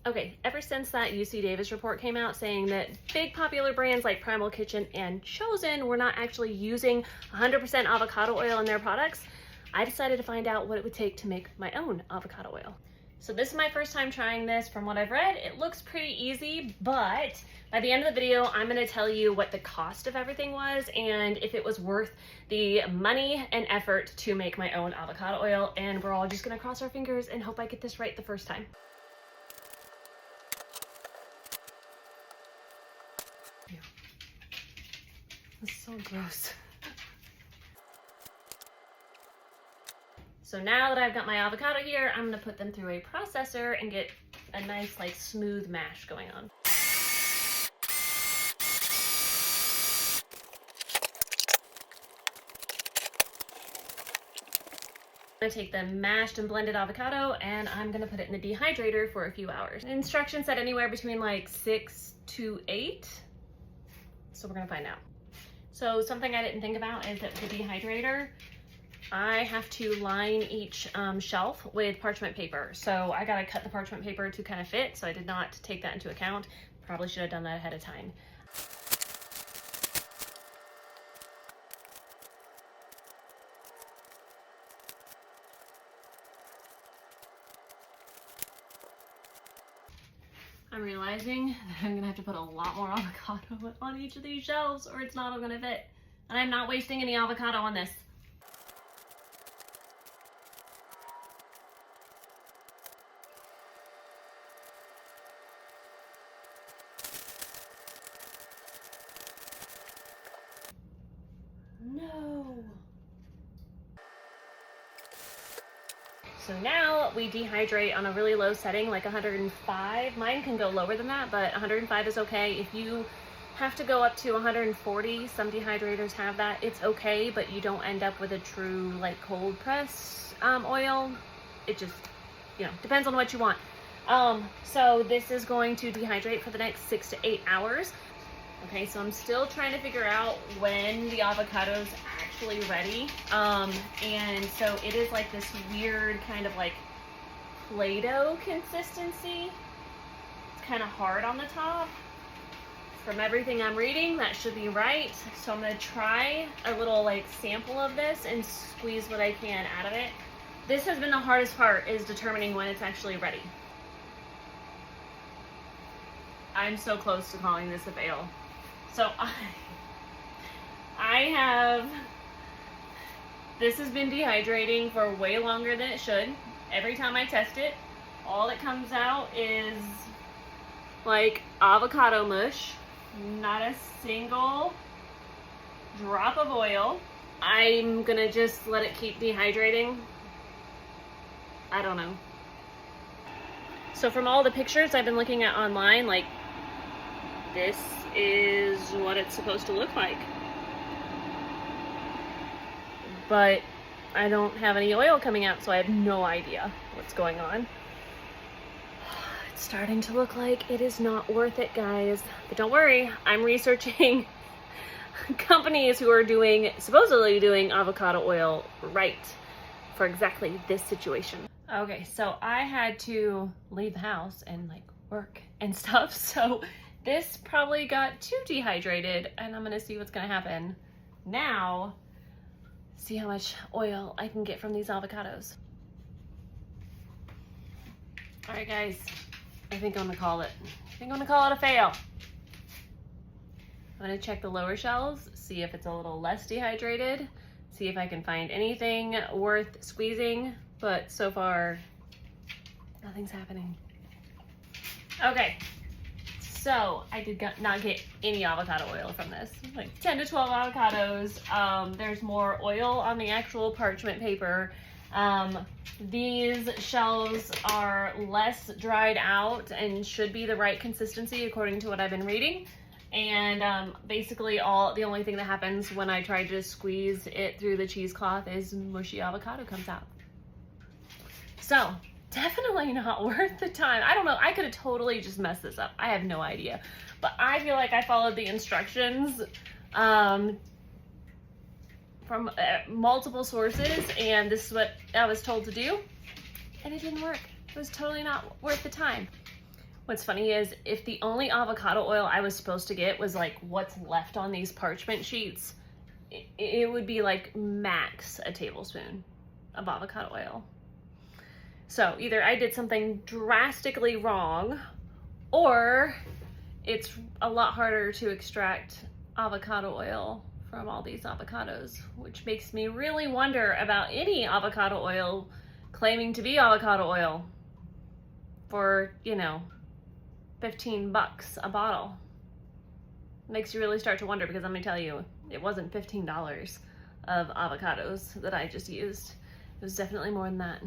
Okay, ever since that UC Davis report came out saying that big popular brands like Primal Kitchen and Chosen were not actually using 100% avocado oil in their products, I decided to find out what it would take to make my own avocado oil. So this is my first time trying this. From what I've read, it looks pretty easy, but by the end of the video, I'm gonna tell you what the cost of everything was and if it was worth the money and effort to make my own avocado oil, and we're all just gonna cross our fingers and hope I get this right the first time. This is so gross. So now that I've got my avocado here, I'm gonna put them through a processor and get a nice like smooth mash going on. I'm gonna take the mashed and blended avocado and I'm gonna put it in the dehydrator for a few hours. The instructions said anywhere between like 6 to 8. So we're gonna find out. So something I didn't think about is that with the dehydrator, I have to line each shelf with parchment paper. So I gotta cut the parchment paper to kind of fit. So I did not take that into account. Probably should have done that ahead of time. I'm realizing that I'm gonna have to put a lot more avocado on each of these shelves or it's not all gonna fit. And I'm not wasting any avocado on this. No. So now we dehydrate on a really low setting, like 105. Mine can go lower than that, but 105 is okay. If you have to go up to 140, some dehydrators have that, it's okay, but you don't end up with a true like cold press oil. It just, you know, depends on what you want. So this is going to dehydrate for the next 6 to 8 hours. Okay, so I'm still trying to figure out when the avocado's actually ready. And so it is like this weird kind of like Play-Doh consistency. It's kind of hard on the top. From everything I'm reading, that should be right. So I'm gonna try a little like sample of this and squeeze what I can out of it. This has been the hardest part, is determining when it's actually ready. I'm so close to calling this a fail. So I have, this has been dehydrating for way longer than it should. Every time I test it, all that comes out is like avocado mush, not a single drop of oil. I'm gonna just let it keep dehydrating. I don't know. So from all the pictures I've been looking at online, like this is what it's supposed to look like. But I don't have any oil coming out, so I have no idea what's going on. It's starting to look like it is not worth it, guys. But don't worry, I'm researching companies who are supposedly doing avocado oil right for exactly this situation. Okay, so I had to leave the house and like work and stuff, so this probably got too dehydrated, and I'm gonna see what's gonna happen. Now, see how much oil I can get from these avocados. All right, guys, I think I'm gonna call it. I think I'm gonna call it a fail. I'm gonna check the lower shelves, see if it's a little less dehydrated, see if I can find anything worth squeezing, but so far, nothing's happening. Okay. So I did not get any avocado oil from this, like 10 to 12 avocados. There's more oil on the actual parchment paper. These shells are less dried out and should be the right consistency according to what I've been reading. And basically the only thing that happens when I try to squeeze it through the cheesecloth is mushy avocado comes out. So definitely not worth the time. I don't know, I could have totally just messed this up. I have no idea. But I feel like I followed the instructions from multiple sources, and this is what I was told to do, and it didn't work. It was totally not worth the time. What's funny is if the only avocado oil I was supposed to get was like what's left on these parchment sheets, it would be like max a tablespoon of avocado oil. So either I did something drastically wrong, or it's a lot harder to extract avocado oil from all these avocados, which makes me really wonder about any avocado oil claiming to be avocado oil for, you know, $15 a bottle. Makes you really start to wonder, because let me tell you, it wasn't $15 of avocados that I just used. It was definitely more than that.